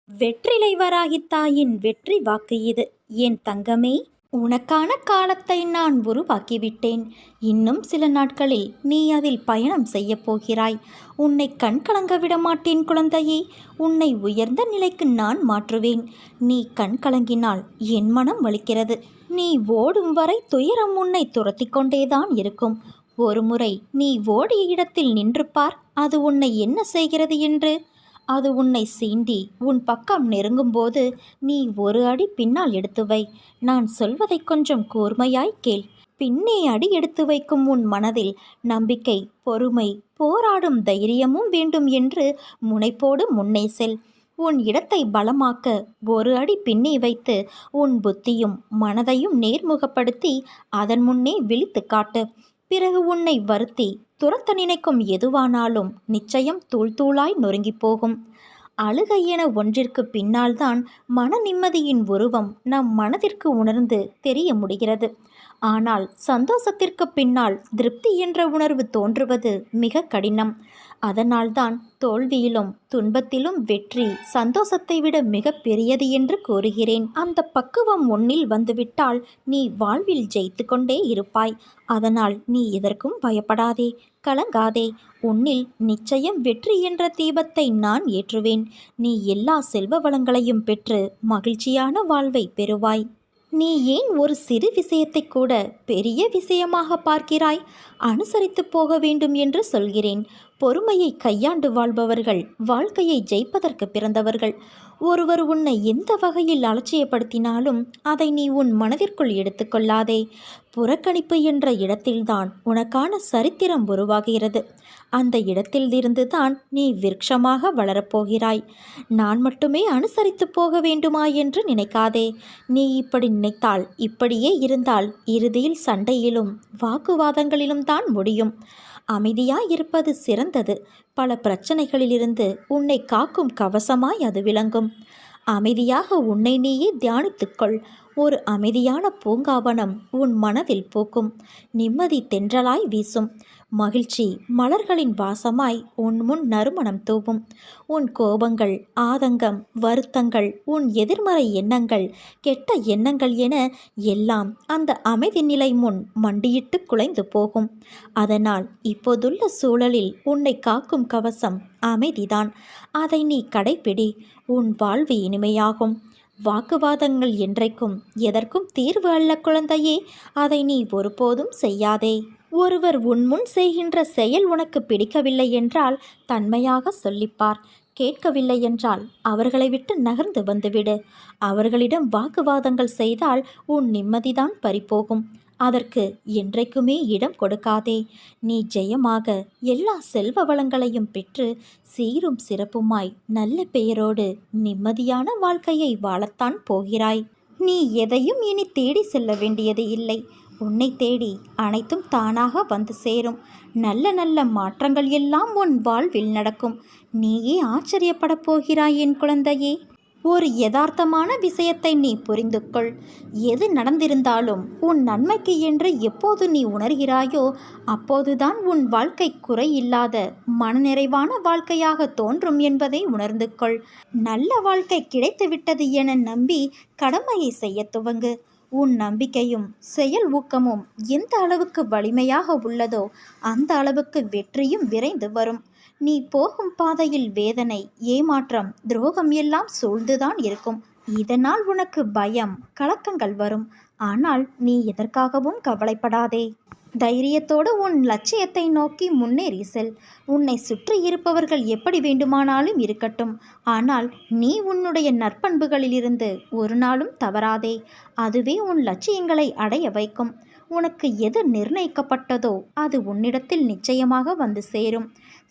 வெற்றிலை வராகி தாயின் வெற்றி வாக்கு இது. என் தங்கமே, உனக்கான காலத்தை நான் உருவாக்கிவிட்டேன். இன்னும் சில நாட்களில் நீ அதில் பயணம் செய்யப் போகிறாய். உன்னை கண் கலங்க விட மாட்டேன் குழந்தையே. உன்னை உயர்ந்த நிலைக்கு நான் மாற்றுவேன். நீ கண் கலங்கினால் என் மனம் வலிக்கிறது. நீ ஓடும் வரை துயரம் உன்னை துரத்தி கொண்டேதான் இருக்கும். ஒருமுறை நீ ஓடிய இடத்தில் நின்று பார், அது உன்னை என்ன செய்கிறது என்று. அது உன்னை சீண்டி உன் பக்கம் நெருங்கும்போது நீ ஒரு அடி பின்னால் எடுத்து வை. நான் சொல்வதை கொஞ்சம் கூர்மையாய் கேள். பின்னே அடி எடுத்து வைக்கும் உன் மனதில் நம்பிக்கை, பொறுமை, போராடும் தைரியமும் வேண்டும் என்று முனைப்போடு முன்னே செல். உன் இடத்தை பலமாக்க ஒரு அடி பின்னே வைத்து உன் புத்தியும் மனதையும் நேர்முகப்படுத்தி அதன் முன்னே விழித்து காட்டு. பிறகு உன்னை வருத்தி துரத்த நினைக்கும் எதுவானாலும் நிச்சயம் தூள் தூளாய் நொறுங்கி போகும். அழுகை என ஒன்றிற்கு பின்னால்தான் மன நிம்மதியின் உருவம் நம் மனதிற்கு உணர்ந்து தெரிய முடிகிறது. ஆனால் சந்தோஷத்திற்கு பின்னால் திருப்தி என்ற உணர்வு தோன்றுவது மிக கடினம். அதனால்தான் தோல்வியிலும் துன்பத்திலும் வெற்றி சந்தோஷத்தை விட மிக பெரியது என்று கூறுகிறேன். அந்த பக்குவம் உன்னில் வந்துவிட்டால் நீ வாழ்வில் ஜெயித்து கொண்டே இருப்பாய். அதனால் நீ எதற்கும் பயப்படாதே, கலங்காதே. உன்னில் நிச்சயம் வெற்றி என்ற தீபத்தை நான் ஏற்றுவேன். நீ எல்லா செல்வ வளங்களையும் பெற்று மகிழ்ச்சியான வாழ்வை பெறுவாய். நீ ஏன் ஒரு சிறு விஷயத்தை கூட பெரிய விஷயமாக பார்க்கிறாய்? அனுசரித்து போக வேண்டும் என்று சொல்கிறேன். பொறுமையை கையாண்டு வாழ்பவர்கள் வாழ்க்கையை ஜெயிப்பதற்கு பிறந்தவர்கள். ஒருவர் உன்னை எந்த வகையில் அலட்சியப்படுத்தினாலும் அதை நீ உன் மனதிற்குள் எடுத்துக்கொள்ளாதே. புறக்கணிப்பு என்ற இடத்தில்தான் உனக்கான சரித்திரம் உருவாகிறது. அந்த இடத்திலிருந்து தான் நீ விருட்சமாக வளரப்போகிறாய். நான் மட்டுமே அனுசரித்து போக வேண்டுமா என்று நினைக்காதே. நீ இப்படி நினைத்தால், இப்படியே இருந்தால் இறுதியில் சண்டையிலும் வாக்குவாதங்களிலும் தான் முடியும். அமைதியாயிருப்பது சிறந்தது. பல பிரச்சனைகளிலிருந்து உன்னை காக்கும் கவசமாய் அது விளங்கும். அமைதியாக உன்னை நீயே தியானித்துக்கொள். ஒரு அமைதியான பூங்காவனம் உன் மனதில் பூக்கும். நிம்மதி தென்றலாய் வீசும். மகிழ்ச்சி மலர்களின் வாசமாய் உன் முன் நறுமணம் தூவும். உன் கோபங்கள், ஆதங்கம், வருத்தங்கள், உன் எதிர்மறை எண்ணங்கள், கெட்ட எண்ணங்கள் என எல்லாம் அந்த அமைதி நிலை முன் மண்டியிட்டு குலைந்து போகும். அதனால் இப்போதுள்ள சூழலில் உன்னை காக்கும் கவசம் அமைதிதான். அதை நீ கடைப்பிடி. உன் வாழ்வு இனிமையாகும். வாக்குவாதங்கள் என்றைக்கும் எதற்கும் தீர்வு அல்ல குழந்தையே. அதை நீ ஒருபோதும் செய்யாதே. ஒருவர் உன்முன் செய்கின்ற செயல் உனக்கு பிடிக்கவில்லை என்றால் தன்மையாக சொல்லிப்பார். கேட்கவில்லை என்றால் அவர்களை விட்டு நகர்ந்து வந்துவிடு. அவர்களிடம் வாக்குவாதங்கள் செய்தால் உன் நிம்மதிதான் பறிபோகும். அதற்கு என்றைக்குமே இடம் கொடுக்காதே. நீ ஜெயமாக எல்லா செல்வ வளங்களையும் பெற்று சீரும் சிறப்புமாய் நல்ல பெயரோடு நிம்மதியான வாழ்க்கையை வாழத்தான் போகிறாய். நீ எதையும் இனி தேடி செல்ல வேண்டியது இல்லை. உன்னை தேடி அனைத்தும் தானாக வந்து சேரும். நல்ல நல்ல மாற்றங்கள் எல்லாம் உன் வாழ்வில் நடக்கும். நீயே ஆச்சரியப்படப் போகிறாய் என் குழந்தையே. ஒரு யதார்த்தமான விஷயத்தை நீ புரிந்து கொள். எது நடந்திருந்தாலும் உன் நன்மைக்கு என்று எப்போது நீ உணர்கிறாயோ அப்போதுதான் உன் வாழ்க்கை குறையில்லாத மனநிறைவான வாழ்க்கையாக தோன்றும் என்பதை உணர்ந்து கொள். நல்ல வாழ்க்கை கிடைத்துவிட்டது என நம்பி கடமையை செய்ய துவங்கு. உன் நம்பிக்கையும் செயல் ஊக்கமும் எந்த அளவுக்கு வலிமையாக உள்ளதோ அந்த அளவுக்கு வெற்றியும் விரைந்து வரும். நீ போகும் பாதையில் வேதனை, ஏமாற்றம், துரோகம் எல்லாம் சூழ்ந்துதான் இருக்கும். இதனால் உனக்கு பயம், கலக்கங்கள் வரும். ஆனால் நீ எதற்காகவும் கவலைப்படாதே. தைரியத்தோடு உன் லட்சியத்தை நோக்கி முன்னேறி செல். உன்னை சுற்றி இருப்பவர்கள் எப்படி வேண்டுமானாலும் இருக்கட்டும். ஆனால் நீ உன்னுடைய நற்பண்புகளிலிருந்து ஒரு நாளும் தவறாதே. அதுவே உன் லட்சியங்களை அடைய வைக்கும். உனக்கு எது நிர்ணயிக்கப்பட்டதோ அது உன்னிடத்தில் நிச்சயமாக வந்து சேரும்.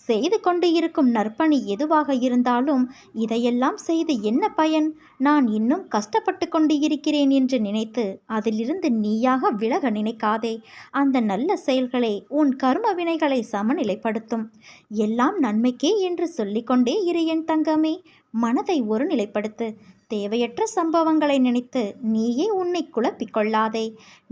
செய்து கொண்டு இருக்கும் நற்பணி எதுவாக இருந்தாலும் இதையெல்லாம் செய்து என்ன பயன்? நான் இன்னும் கஷ்டப்பட்டு கொண்டு இருக்கிறேன் என்று நினைத்து அதிலிருந்து நீயாக விலக நினைக்காதே. அந்த நல்ல செயல்களே உன் கர்ம வினைகளை சமநிலைப்படுத்தும். எல்லாம் நன்மைக்கே என்று சொல்லிக்கொண்டே இரு என் தங்கமே. மனதை ஒருநிலைப்படுத்து. தேவையற்ற சம்பவங்களை நினைத்து நீயே உன்னை குழப்பிக்கொள்ளாதே.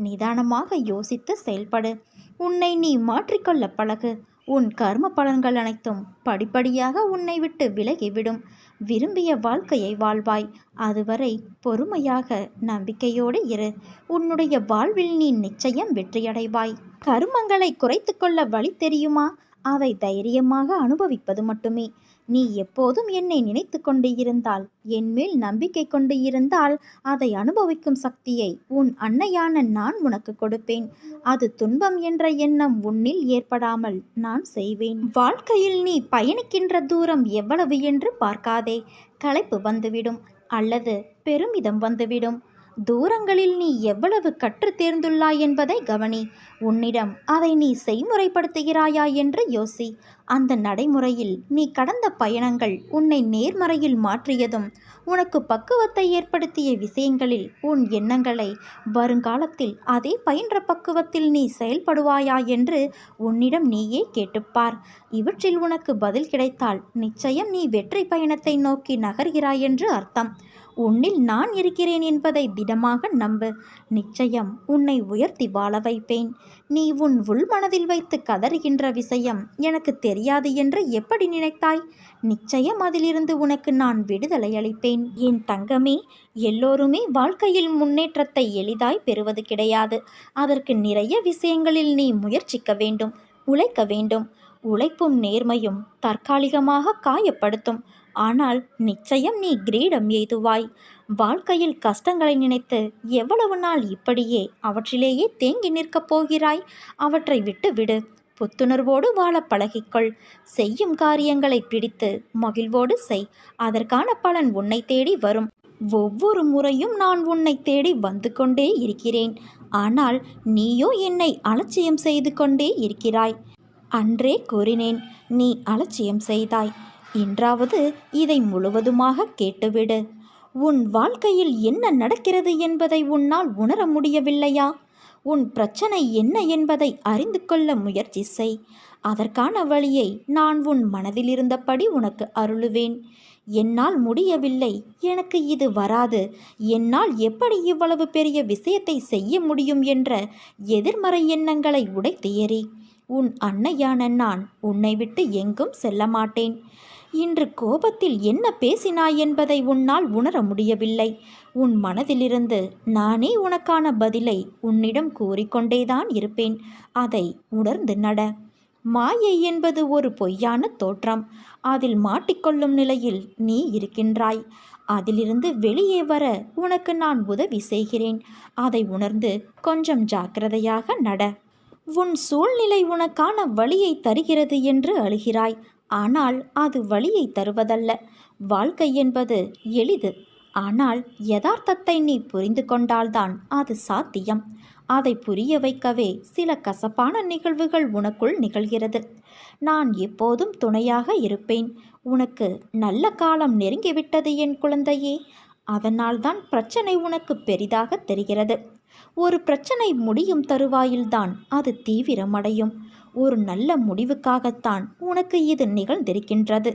நிதானமாக யோசித்து செயல்படு. உன்னை நீ மாற்றிக்கொள்ள பழகு. உன் கர்ம பலன்கள் அனைத்தும் படிப்படியாக உன்னை விட்டு விலகிவிடும். விரும்பிய வாழ்க்கையை வாழ்வாய். அதுவரை பொறுமையாக நம்பிக்கையோடு இரு. உன்னுடைய வாழ்வில் நீ நிச்சயம் வெற்றியடைவாய். கருமங்களை குறைத்து கொள்ள வழி தெரியுமா? அதை தைரியமாக அனுபவிப்பது மட்டுமே. நீ எப்போதும் என்னை நினைத்து கொண்டு இருந்தால், என்மேல் நம்பிக்கை கொண்டு இருந்தால், அதை அனுபவிக்கும் சக்தியை உன் அன்னையான நான் உனக்கு கொடுப்பேன். அது துன்பம் என்ற எண்ணம் உன்னில் ஏற்படாமல் நான் செய்வேன். வாழ்க்கையில் நீ பயணிக்கின்ற தூரம் எவ்வளவு என்று பார்க்காதே. களைப்பு வந்துவிடும், அல்லது பெருமிதம் வந்துவிடும். தூரங்களில் நீ எவ்வளவு கற்று தேர்ந்துள்ளாய் என்பதை கவனி. உன்னிடம் அதை நீ செய்முறைப்படுத்துகிறாயா என்று யோசி. அந்த நடைமுறையில் நீ கடந்த பயணங்கள் உன்னை நேர்மறையில் மாற்றியதும், உனக்கு பக்குவத்தை ஏற்படுத்திய விஷயங்களில் உன் எண்ணங்களை வருங்காலத்தில் அதே பயின்ற பக்குவத்தில் நீ செயல்படுவாயா என்று உன்னிடம் நீயே கேட்டுப்பார். இவற்றில் உனக்கு பதில் கிடைத்தால் நிச்சயம் நீ வெற்றி பயணத்தை நோக்கி நகர்கிறாய் என்று அர்த்தம். உன்னில் நான் இருக்கிறேன் என்பதை திடமாக நம்பு. நிச்சயம் உன்னை உயர்த்தி வாழ வைப்பேன். நீ உன் உள்மனதில் வைத்து கதறுகின்ற விஷயம் எனக்கு தெரியாது என்று எப்படி நினைத்தாய்? நிச்சயம் அதிலிருந்து உனக்கு நான் விடுதலை அளிப்பேன். என் தங்கமே, எல்லோருமே வாழ்க்கையில் முன்னேற்றத்தை எளிதாய் பெறுவது கிடையாது. அதற்கு நிறைய விஷயங்களில் நீ முயற்சிக்க வேண்டும், உழைக்க வேண்டும். உழைப்பும் நேர்மையும் தற்காலிகமாக காயப்படுத்தும், ஆனால் நிச்சயம் நீ கிரீடம் எய்துவாய். வாழ்க்கையில் கஷ்டங்களை நினைத்து எவ்வளவு நாள் இப்படியே அவற்றிலேயே தேங்கி நிற்கப் போகிறாய்? அவற்றை விட்டுவிடு. புத்துணர்வோடு வாழ பழகிக்கொள். செய்யும் காரியங்களை பிடித்து மகிழ்வோடு செய். அதற்கான பலன் உன்னை தேடி வரும். ஒவ்வொரு முறையும் நான் உன்னை தேடி வந்து கொண்டே இருக்கிறேன். ஆனால் நீயோ என்னை அலட்சியம் செய்து கொண்டே இருக்கிறாய். அன்றே கூறினேன், நீ அலட்சியம் செய்தாய். இன்றாவது இதை முழுவதுமாக கேட்டுவிடு. உன் வாழ்க்கையில் என்ன நடக்கிறது என்பதை உன்னால் உணர முடியவில்லையா? உன் பிரச்சனை என்ன என்பதை அறிந்து கொள்ள முயற்சி செய். அதற்கான வழியை நான் உன் மனதில் இருந்தபடி உனக்கு அருளுவேன். என்னால் முடியவில்லை, எனக்கு இது வராது, என்னால் எப்படி இவ்வளவு பெரிய விஷயத்தை செய்ய முடியும் என்ற எதிர்மறை எண்ணங்களை உடைத்து எறி. உன் அன்னையான நான் உன்னை விட்டு எங்கும் செல்ல மாட்டேன். இன்று கோபத்தில் என்ன பேசினாய் என்பதை உன்னால் உணர முடியவில்லை. உன் மனதிலிருந்து நானே உனக்கான பதிலை உன்னிடம் கூறிக்கொண்டேதான் இருப்பேன். அதை உணர்ந்து நட. மாயை என்பது ஒரு பொய்யான தோற்றம். அதில் மாட்டிக்கொள்ளும் நிலையில் நீ இருக்கின்றாய். அதிலிருந்து வெளியே வர உனக்கு நான் உதவி செய்கிறேன். அதை உணர்ந்து கொஞ்சம் ஜாக்கிரதையாக நட. உன் சூழ்நிலை உனக்கான வழியை தருகிறது என்று அழுகிறாய். ஆனால் அது வழியை தருவதல்ல. வாழ்க்கை என்பது எளிது. ஆனால் யதார்த்தத்தை நீ புரிந்து கொண்டால்தான் அது சாத்தியம். அதை புரிய வைக்கவே சில கசப்பான நிகழ்வுகள் உனக்குள் நிகழ்கிறது. நான் எப்போதும் துணையாக இருப்பேன். உனக்கு நல்ல காலம் நெருங்கிவிட்டது என் குழந்தையே. அதனால்தான் பிரச்சனை உனக்கு பெரிதாக தெரிகிறது. ஒரு பிரச்சனை முடியும் தருவாயில்தான் அது தீவிரமடையும். ஒரு நல்ல முடிவுக்காகத்தான் உனக்கு இது நிகழ்ந்திருக்கின்றது.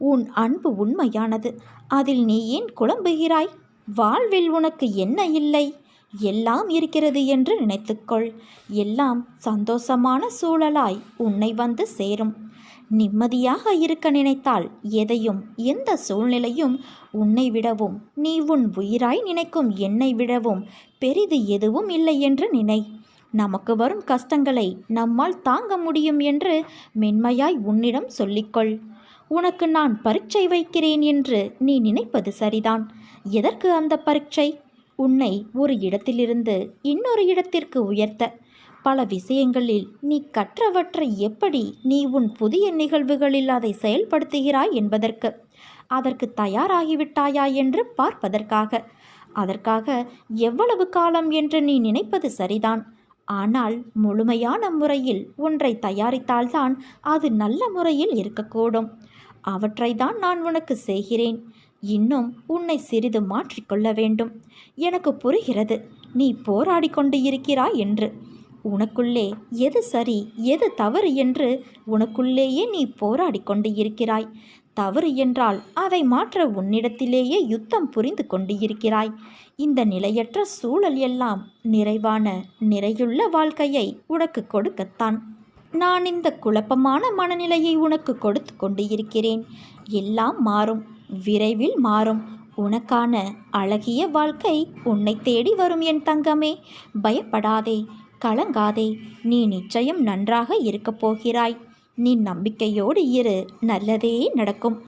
உன் அன்பு உண்மையானது. அதில் நீ ஏன் குழம்புகிறாய்? வாழ்வில் உனக்கு என்ன இல்லை? எல்லாம் இருக்கிறது என்று நினைத்துக்கொள். எல்லாம் சந்தோஷமான சூழலாய் உன்னை வந்து சேரும். நிம்மதியாக இருக்க நினைத்தால் எதையும் எந்த சூழ்நிலையும் உன்னை விடவும், நீ உன் உயிராய் நினைக்கும் என்னை விடவும் பெரிது எதுவும் இல்லை என்று நினை. நமக்கு வரும் கஷ்டங்களை நம்மால் தாங்க முடியும் என்று மென்மையாய் உன்னிடம் சொல்லிக்கொள். உனக்கு நான் பரீட்சை வைக்கிறேன் என்று நீ நினைப்பது சரிதான். எதற்கு அந்த பரீட்சை? உன்னை ஒரு இடத்திலிருந்து இன்னொரு இடத்திற்கு உயர்த்த. பல விஷயங்களில் நீ கற்றவற்றை எப்படி நீ உன் புதிய நிகழ்வுகளில் அதை செயல்படுத்துகிறாய் என்பதற்கு. அதற்கு தயாராகிவிட்டாயா என்று பார்ப்பதற்காக. அதற்காக எவ்வளவு காலம் என்று நீ நினைப்பது சரிதான். ஆனால் முழுமையான முறையில் ஒன்றை தயாரித்தால்தான் அது நல்ல முறையில் இருக்கக்கூடும். அவற்றை தான் நான் உனக்கு செய்கிறேன். இன்னும் உன்னை சிறிது மாற்றிக்கொள்ள வேண்டும். எனக்கு புரிகிறது நீ போராடி கொண்டு இருக்கிறாய் என்று. உனக்குள்ளே எது சரி எது தவறு என்று உனக்குள்ளேயே நீ போராடி கொண்டு இருக்கிறாய். தவறு என்றால் அதை மாற்ற உன்னிடத்திலேயே யுத்தம் புரிந்து கொண்டு இருக்கிறாய். இந்த நிலையற்ற சூழல் எல்லாம் நிறைவான நிறையுள்ள வாழ்க்கையை உனக்கு கொடுக்கத்தான். நான் இந்த குழப்பமான மனநிலையை உனக்கு கொடுத்து கொண்டு இருக்கிறேன். எல்லாம் மாறும். விரைவில் மாறும். உனக்கான அழகிய வாழ்க்கை உன்னை தேடி வரும் என் தங்கமே. பயப்படாதே, கலங்காதே. நீ நிச்சயம் நன்றாக இருக்கப் போகிறாய். நீ நம்பிக்கையோடு இரு, நல்லதே நடக்கும்.